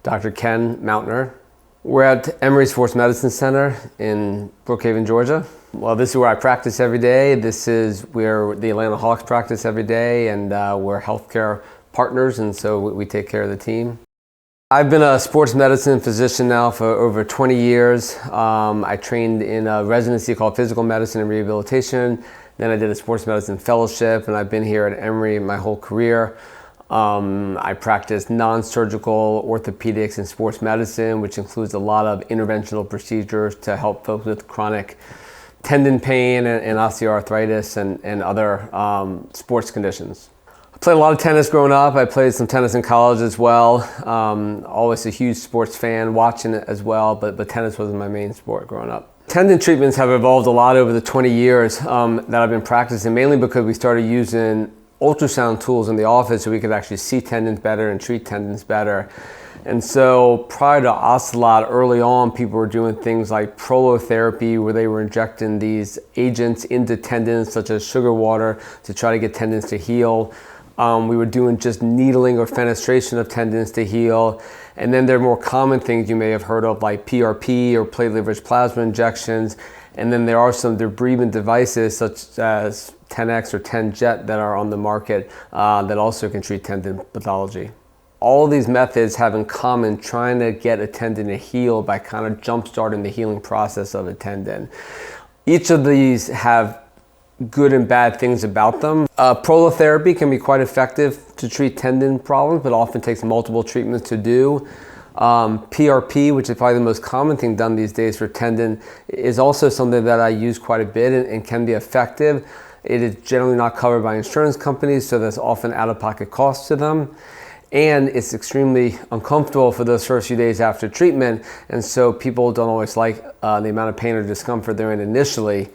Dr. Ken Mautner. We're at Emory Sports Medicine Center in Brookhaven, Georgia. Well, this is where I practice every day. This is where the Atlanta Hawks practice every day, and we're healthcare partners, and so we take care of the team. I've been a sports medicine physician now for over 20 years. I trained in a residency called Physical Medicine and Rehabilitation. Then I did a sports medicine fellowship, and I've been here at Emory my whole career. I practice non-surgical orthopedics and sports medicine, which includes a lot of interventional procedures to help folks with chronic tendon pain and osteoarthritis and other sports conditions. I played a lot of tennis growing up. I played some tennis in college as well. Always a huge sports fan, watching it as well, but tennis was my main sport growing up. Tendon treatments have evolved a lot over the 20 years that I've been practicing, mainly because we started using ultrasound tools in the office so we could actually see tendons better and treat tendons better. And so prior to Ocelot, early on, people were doing things like prolotherapy, where they were injecting these agents into tendons, such as sugar water, to try to get tendons to heal. We were doing just needling or fenestration of tendons to heal. And then there are more common things you may have heard of, like PRP or platelet-rich plasma injections. And then there are some debridement devices such as 10X or 10Jet that are on the market that also can treat tendon pathology. All of these methods have in common trying to get a tendon to heal by kind of jump-starting the healing process of a tendon. Each of these have good and bad things about them. Prolotherapy can be quite effective to treat tendon problems, but often takes multiple treatments to do. PRP, which is probably the most common thing done these days for tendon, is also something that I use quite a bit and can be effective. It is generally not covered by insurance companies, so there's often out-of-pocket costs to them. And it's extremely uncomfortable for those first few days after treatment, and so people don't always like the amount of pain or discomfort they're in initially.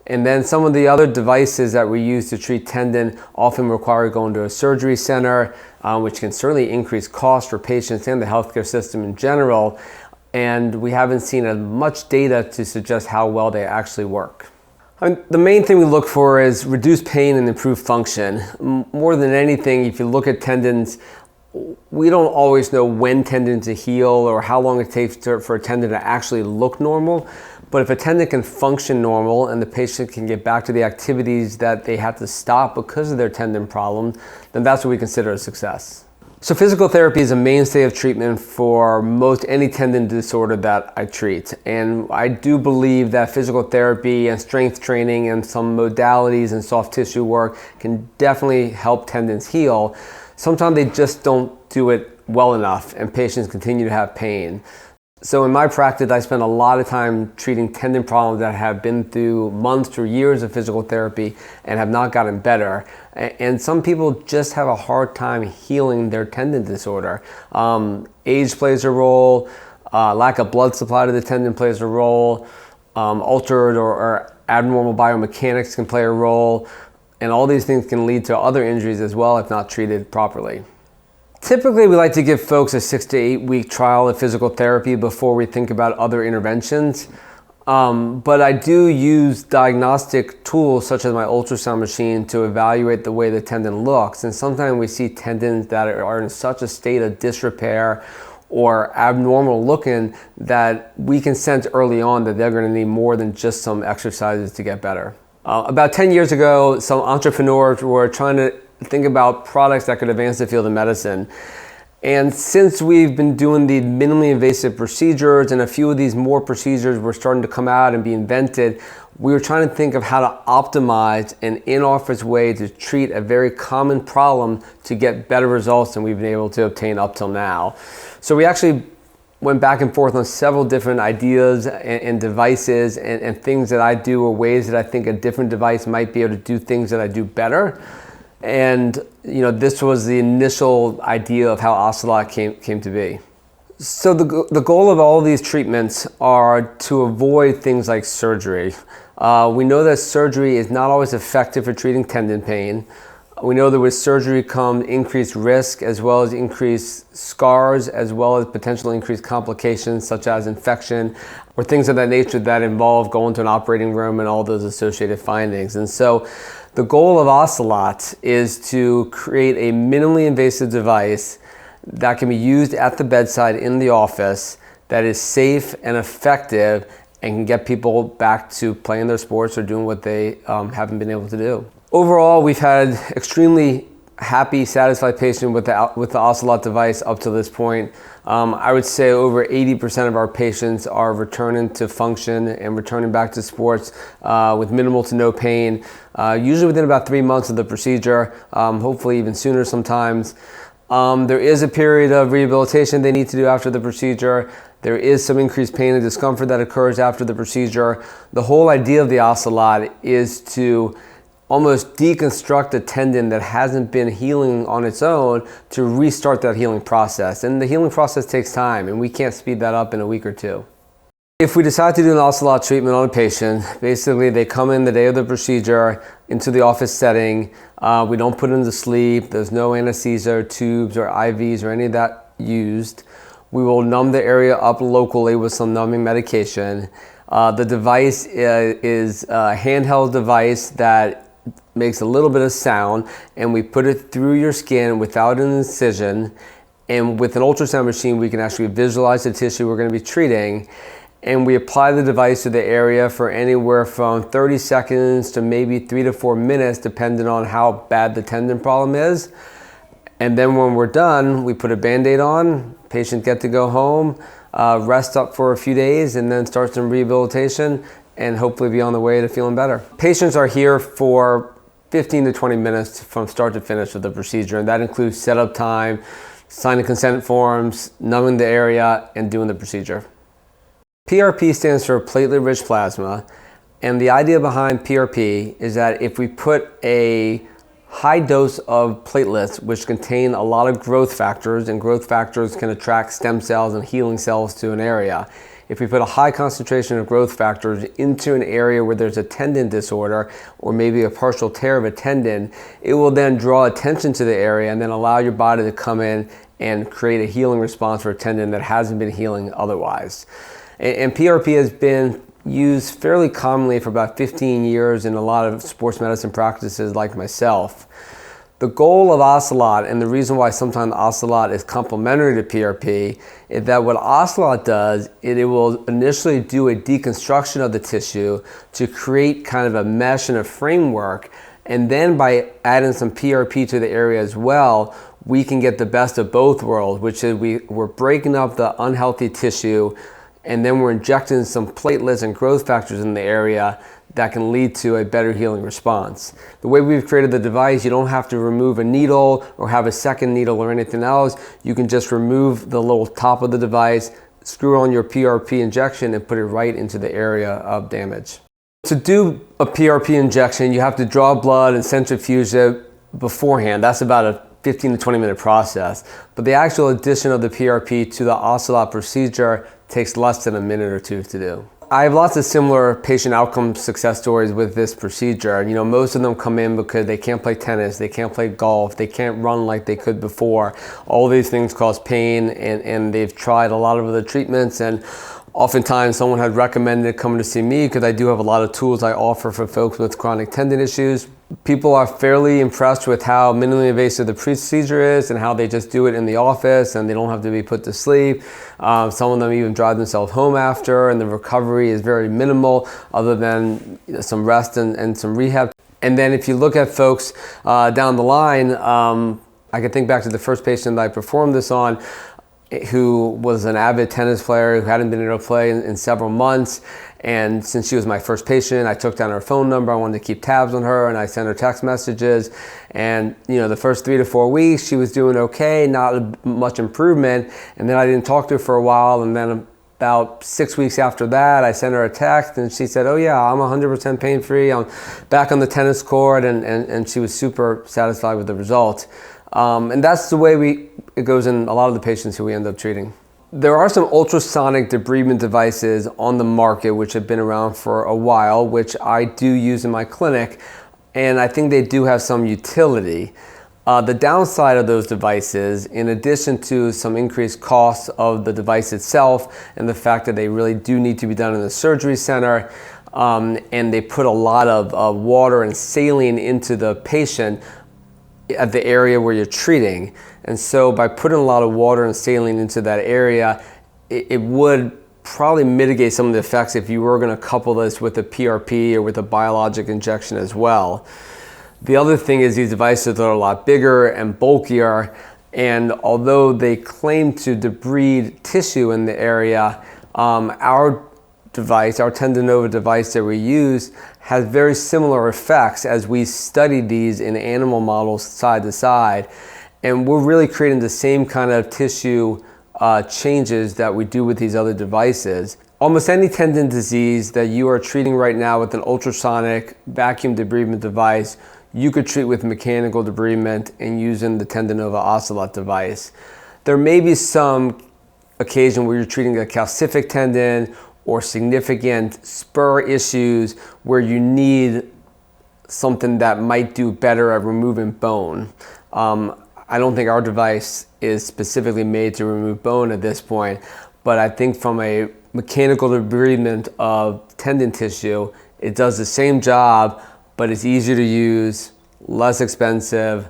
And then some of the other devices that we use to treat tendon often require going to a surgery center, which can certainly increase costs for patients and the healthcare system in general. And we haven't seen as much data to suggest how well they actually work. The main thing we look for is reduced pain and improved function. More than anything, if you look at tendons, we don't always know when tendons to heal or how long it takes for a tendon to actually look normal. But if a tendon can function normal and the patient can get back to the activities that they had to stop because of their tendon problem, then that's what we consider a success. So physical therapy is a mainstay of treatment for most any tendon disorder that I treat. And I do believe that physical therapy and strength training and some modalities and soft tissue work can definitely help tendons heal. Sometimes they just don't do it well enough and patients continue to have pain. So in my practice, I spend a lot of time treating tendon problems that have been through months or years of physical therapy and have not gotten better. And some people just have a hard time healing their tendon disorder. Age plays a role, lack of blood supply to the tendon plays a role, altered or abnormal biomechanics can play a role, and all these things can lead to other injuries as well if not treated properly. Typically, we like to give folks a 6 to 8 week trial of physical therapy before we think about other interventions. But I do use diagnostic tools such as my ultrasound machine to evaluate the way the tendon looks. And sometimes we see tendons that are in such a state of disrepair or abnormal looking that we can sense early on that they're going to need more than just some exercises to get better. About 10 years ago, some entrepreneurs were trying to think about products that could advance the field of medicine. And since we've been doing the minimally invasive procedures and a few of these more procedures were starting to come out and be invented, we were trying to think of how to optimize an in-office way to treat a very common problem to get better results than we've been able to obtain up till now. So we actually went back and forth on several different ideas and devices and things that I do or ways that I think a different device might be able to do things that I do better. And this was the initial idea of how Ocelot came to be. So the goal of all of these treatments are to avoid things like surgery. We know that surgery is not always effective for treating tendon pain. We know that with surgery comes increased risk as well as increased scars as well as potential increased complications such as infection or things of that nature that involve going to an operating room and all those associated findings. And so the goal of Ocelot is to create a minimally invasive device that can be used at the bedside in the office, that is safe and effective and can get people back to playing their sports or doing what they haven't been able to do. Overall, we've had extremely happy, satisfied patients with the Ocelot device up to this point. I would say over 80% of our patients are returning to function and returning back to sports with minimal to no pain, usually within about 3 months of the procedure, hopefully even sooner sometimes. There is a period of rehabilitation they need to do after the procedure. There is some increased pain and discomfort that occurs after the procedure. The whole idea of the Ocelot is to almost deconstruct a tendon that hasn't been healing on its own to restart that healing process. And the healing process takes time, and we can't speed that up in a week or two. If we decide to do an Ocelot treatment on a patient, basically they come in the day of the procedure into the office setting. We don't put them to sleep. There's no anesthesia or tubes or IVs or any of that used. We will numb the area up locally with some numbing medication. The device is a handheld device that makes a little bit of sound, and we put it through your skin without an incision. And with an ultrasound machine, we can actually visualize the tissue we're going to be treating. And we apply the device to the area for anywhere from 30 seconds to maybe 3 to 4 minutes, depending on how bad the tendon problem is. And then when we're done, we put a Band-Aid on, patient get to go home, rest up for a few days, and then start some rehabilitation and hopefully be on the way to feeling better. Patients are here for 15 to 20 minutes from start to finish of the procedure, and that includes setup time, signing consent forms, numbing the area, and doing the procedure. PRP stands for platelet-rich plasma, and the idea behind PRP is that if we put a high dose of platelets, which contain a lot of growth factors, and growth factors can attract stem cells and healing cells to an area. If we put a high concentration of growth factors into an area where there's a tendon disorder or maybe a partial tear of a tendon, it will then draw attention to the area and then allow your body to come in and create a healing response for a tendon that hasn't been healing otherwise. And PRP has been used fairly commonly for about 15 years in a lot of sports medicine practices like myself. The goal of Ocelot, and the reason why sometimes Ocelot is complementary to PRP, is that what Ocelot does, it will initially do a deconstruction of the tissue to create kind of a mesh and a framework, and then by adding some PRP to the area as well, we can get the best of both worlds, which is we're breaking up the unhealthy tissue, and then we're injecting some platelets and growth factors in the area that can lead to a better healing response. The way we've created the device, you don't have to remove a needle or have a second needle or anything else. You can just remove the little top of the device, screw on your PRP injection, and put it right into the area of damage. To do a PRP injection, you have to draw blood and centrifuge it beforehand. That's about a 15 to 20 minute process. But the actual addition of the PRP to the Ocelot procedure takes less than a minute or two to do. I have lots of similar patient outcome success stories with this procedure. You know, most of them come in because they can't play tennis, they can't play golf, they can't run like they could before. All these things cause pain, and they've tried a lot of other treatments, and oftentimes someone had recommended coming to see me because I do have a lot of tools I offer for folks with chronic tendon issues. People are fairly impressed with how minimally invasive the procedure is and how they just do it in the office and they don't have to be put to sleep. Some of them even drive themselves home after, and the recovery is very minimal other than some rest and some rehab. And then if you look at folks down the line, I can think back to the first patient that I performed this on, who was an avid tennis player who hadn't been able to play in several months. And since she was my first patient, I took down her phone number. I wanted to keep tabs on her, and I sent her text messages. And the first 3 to 4 weeks, she was doing okay, not much improvement. And then I didn't talk to her for a while. And then about 6 weeks after that, I sent her a text, and she said, "Oh yeah, I'm 100% pain-free. I'm back on the tennis court," and she was super satisfied with the result. And that's the way it goes in a lot of the patients who we end up treating. There are some ultrasonic debridement devices on the market which have been around for a while, which I do use in my clinic, and I think they do have some utility. The downside of those devices, in addition to some increased costs of the device itself and the fact that they really do need to be done in the surgery center, and they put a lot of water and saline into the patient at the area where you're treating, And so by putting a lot of water and saline into that area, it would probably mitigate some of the effects if you were going to couple this with a PRP or with a biologic injection as well. The other thing is these devices are a lot bigger and bulkier, and although they claim to debride tissue in the area, our device, our TendoNova device that we use, has very similar effects as we studied these in animal models side to side. And we're really creating the same kind of tissue changes that we do with these other devices. Almost any tendon disease that you are treating right now with an ultrasonic vacuum debridement device, you could treat with mechanical debridement and using the TendoNova Ocelot device. There may be some occasion where you're treating a calcific tendon or significant spur issues where you need something that might do better at removing bone. I don't think our device is specifically made to remove bone at this point, but I think from a mechanical debridement of tendon tissue, it does the same job, but it's easier to use, less expensive,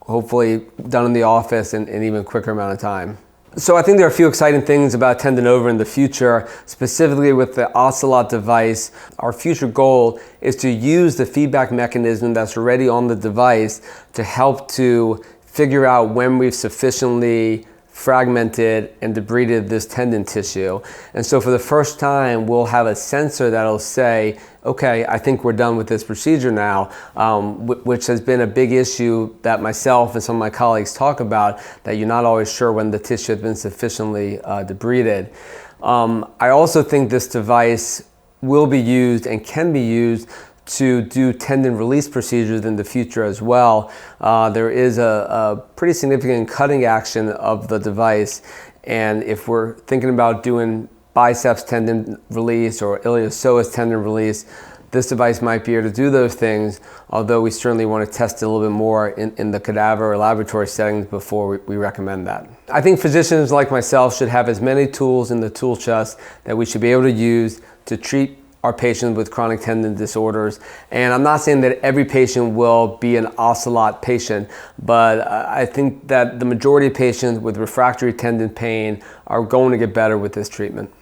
hopefully done in the office in an even quicker amount of time. So I think there are a few exciting things about TendoNova in the future, specifically with the Ocelot device. Our future goal is to use the feedback mechanism that's already on the device to help to figure out when we've sufficiently fragmented and debrided this tendon tissue. And so for the first time, we'll have a sensor that'll say, okay, I think we're done with this procedure now, which has been a big issue that myself and some of my colleagues talk about, that you're not always sure when the tissue has been sufficiently debrided. I also think this device will be used and can be used to do tendon release procedures in the future as well. There is a pretty significant cutting action of the device, and if we're thinking about doing biceps tendon release or iliopsoas tendon release, this device might be able to do those things, although we certainly want to test it a little bit more in the cadaver or laboratory settings before we recommend that. I think physicians like myself should have as many tools in the tool chest that we should be able to use to treat our patients with chronic tendon disorders. And I'm not saying that every patient will be an Ocelot patient, but I think that the majority of patients with refractory tendon pain are going to get better with this treatment.